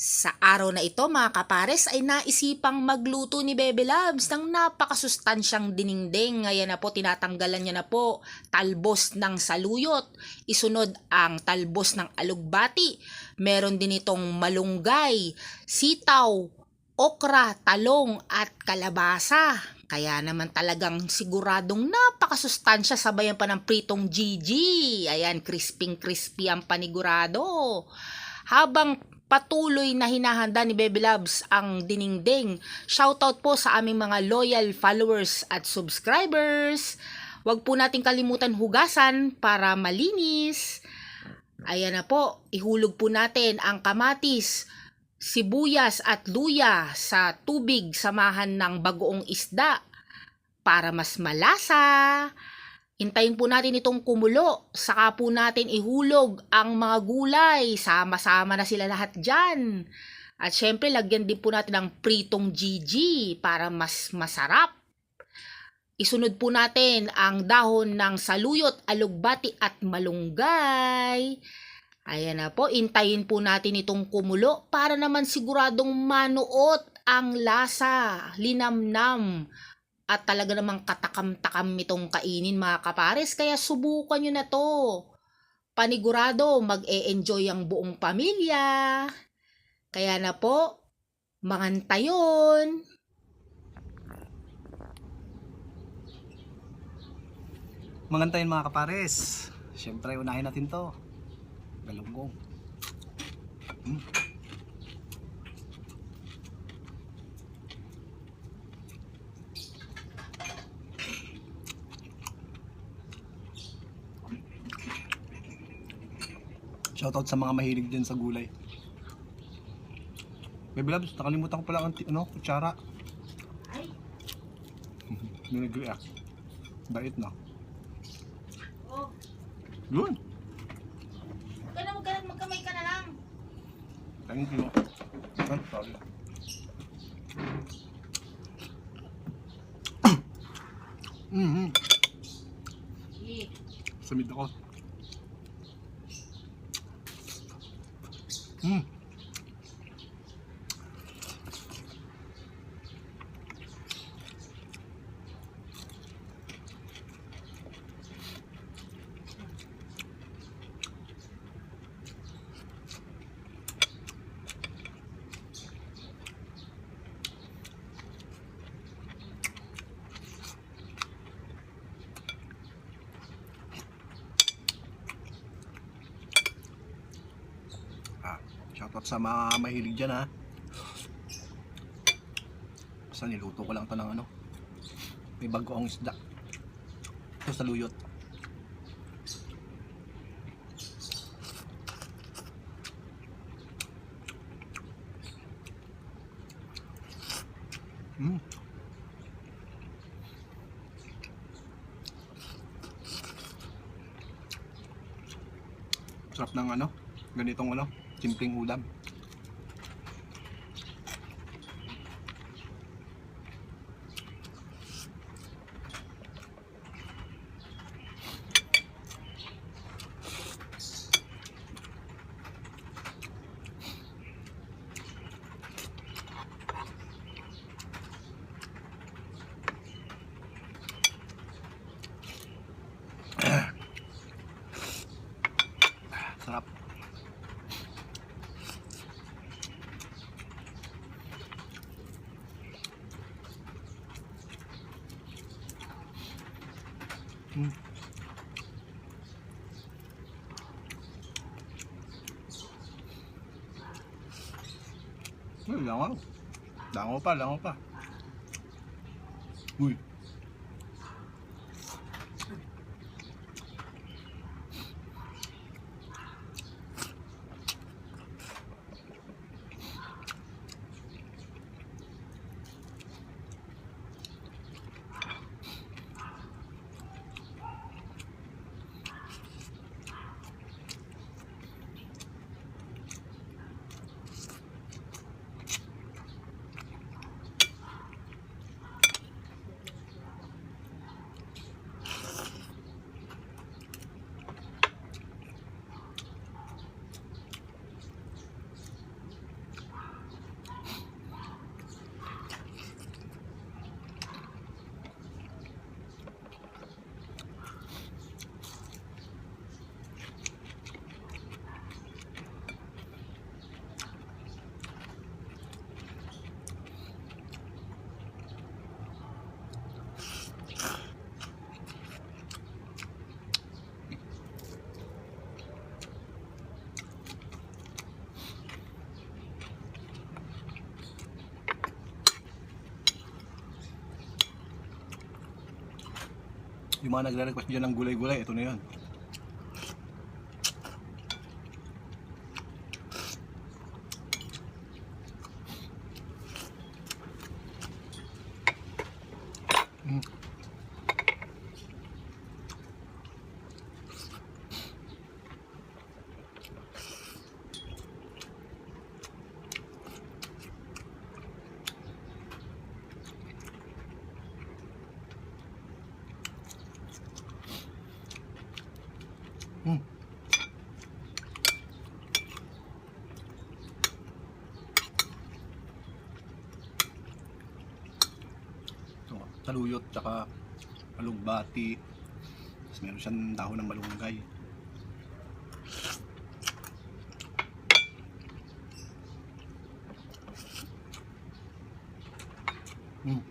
Sa araw na ito mga kapares ay naisipang magluto ni Bebe Labs ng napakasustansyang dinengdeng. Ngayon na po tinatanggalan niya na po talbos ng saluyot. Isunod ang talbos ng alugbati. Meron din itong malunggay, sitaw, okra, talong at kalabasa. Kaya naman talagang siguradong napakasustansya sabayan pa ng pritong Gigi. Ayan, crispy ang panigurado. Habang patuloy na hinahanda ni Bebe Labs ang dinengdeng. Shoutout po sa aming mga loyal followers at subscribers. Huwag po nating kalimutan hugasan para malinis. Ayan na po, ihulog po natin ang kamatis, sibuyas at luya sa tubig samahan ng bagoong isda para mas malasa. Hintayin po natin itong kumulo, saka po natin ihulog ang mga gulay, sama-sama na sila lahat dyan. At syempre, lagyan din po natin ng pritong Gigi para mas masarap. Isunod po natin ang dahon ng saluyot, alugbati at malunggay. Ayan na po, hintayin po natin itong kumulo para naman siguradong manuot ang lasa, linamnam. At talaga namang katakam-takam itong kainin mga kapares, kaya subukan nyo na to. Panigurado, mag-e-enjoy ang buong pamilya. Kaya na po, mangantayon. Mangantayin mga kapares. Siyempre, unahin natin to. Galunggong. Shoutout sa mga mahilig din sa gulay. Bebe Labs, nakalimutan ko pala ang kutsara. Ay, Nag-react. Diet na. oh, Yun. magkamay ka na lang. Thank you. Sorry. Samid ako. Shoutout sa mga mahilig dyan ha. Basta niluto ko lang ito ng may bagoong isda. Ito sa luyot. Sarap ng ganitong simpleng ulam. Sarap. Langaw. Langaw pa. Uy. Yung mga nagre-request dyan ng gulay-gulay, ito na yun. Mm. Mm. Ito, saluyot, tsaka alugbati. Tapos meron siyang dahon ng malunggay. Mm.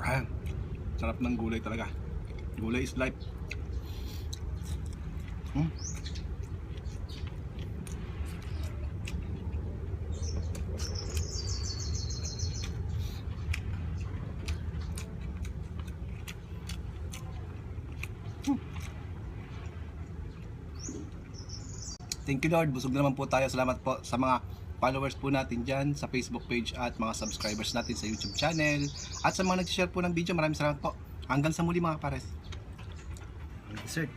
Ah, sarap ng gulay talaga. Gulay is life. Hmm. Thank you Lord, busog na naman po tayo. Salamat po sa mga followers po natin dyan sa Facebook page at mga subscribers natin sa YouTube channel. At sa mga nag-share po ng video, maraming salamat po. Hanggang sa muli mga pares. Dessert.